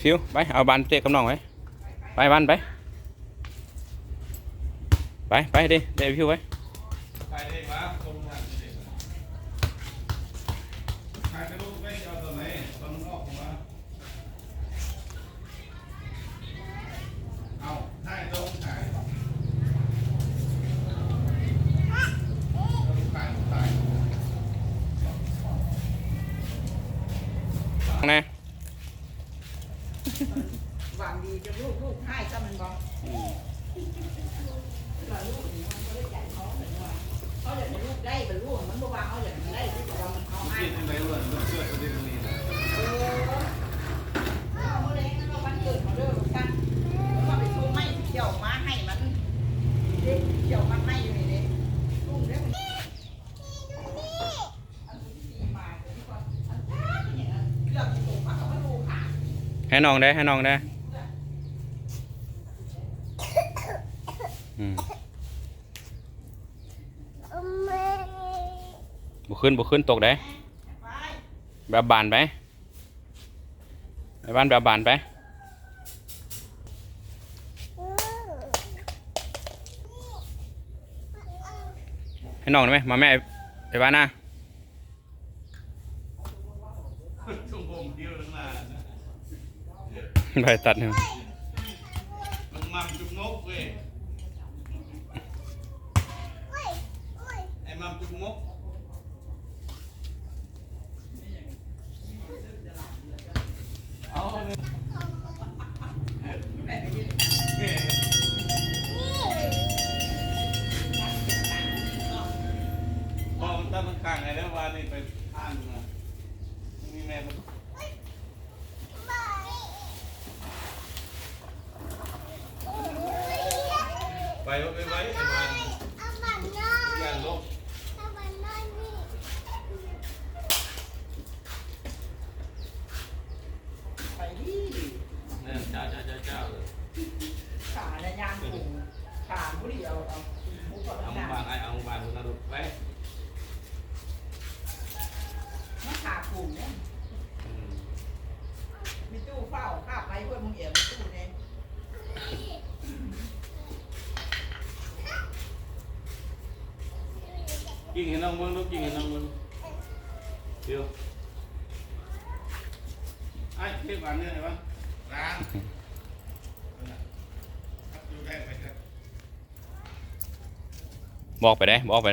ฟิวไปเอาบานเตะกับน้องไว้ไปบานไปไปดิเดี๋ยวฟิวไว้ไปได้ปะตรงนั้นใครจะรู้ไม่เอาตัวไหนตอนออกมาเอาถ่ายตรงถ่ายนะหวังดีจะลูกให้ซะมันบอกลูกนี่มันก็ได้ใจเขาเหมือนว่าเขาอยากให้ลูกได้เป็นลูกมันบอกว่าเขาอยากให้ได้ที่บอกว่ามันเขาให้ที่ที่ไหนวะเสื้อตัวนี้ตรงนี้นะเขาเล็กเขาวันเกิดเขาเลิกกันเขาไปชูไม่เกี่ยวมาให้มันเกี่ยวมันไม่อยู่ในนี้ลูกเล็กให้น้องได้บุขึ้นตกได้แบบบานไปบ้านแบบบานไปให้น้องได้ไหมมาแม่ไอ้บ้านน่ะไปตัดเนี่ยมันมั่มจุกนกเว้ยไอ้มั่มจุกนกเอาเลยพอมันตั้งกลางไงแล้ววานี่ไปอ่านมามีแม่ไปไว้ไอ้มันงานลบไปดิ เนี่ยเจ้าเลย ขาเนี่ยยางผูขาผู้เดียวเอาผู้ก่อน เอา นะ บานเอาบานคุณนรุไป มันขาผูเนี่ยมีตู้เฝ้าข้าไปเพื่อนมึงเอ๋มีตู้เนี่ยกินเห็นน้องมึงลูกกินเห็นน้องมึงเดี๋ยวไอ้เทปอันนี้ไงวะล้างดูได้ไหมครับบอกไปได้เข้าไป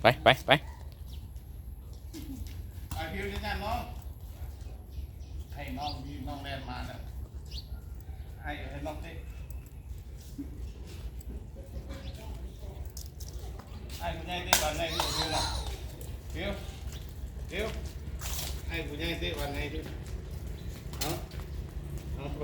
ไปไอ้พิวนี่จ้าน้องให้น้องมีน้องแลนมาแล้วให้น้องเต้ไอ้ผู้ใหญ่เต้วันไหนที่พิวน่ะพิวไอ้ผู้ใหญ่เต้วันไหนที่เอาไป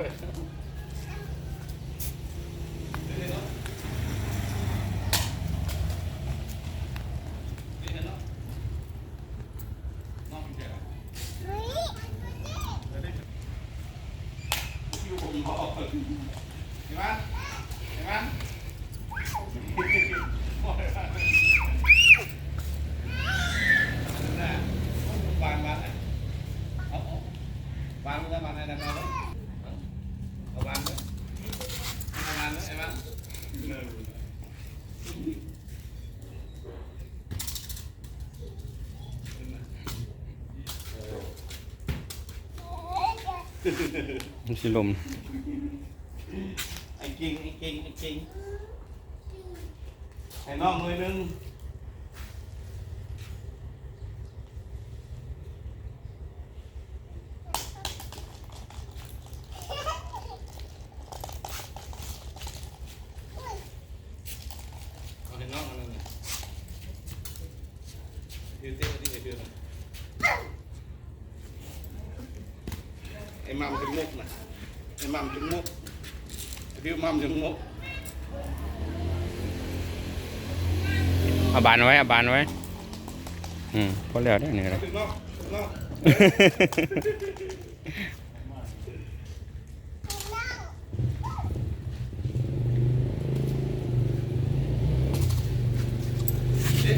วางไว้วางให้นะครับเอาวางไว้ประมาณนั้นใช่ไหมมันสิลมไอ้จริงไอ้น้องมือนึงเอาให้น้องมันนึงดิวเต้ที่ไอ้ดิวไอ้มัมจุกมุกนะไอ้มัมจุกมุกไอ้ดิวมัมจุกมุกเอาบานไว้พอแล้วได้เนี่ยเลยเด็ด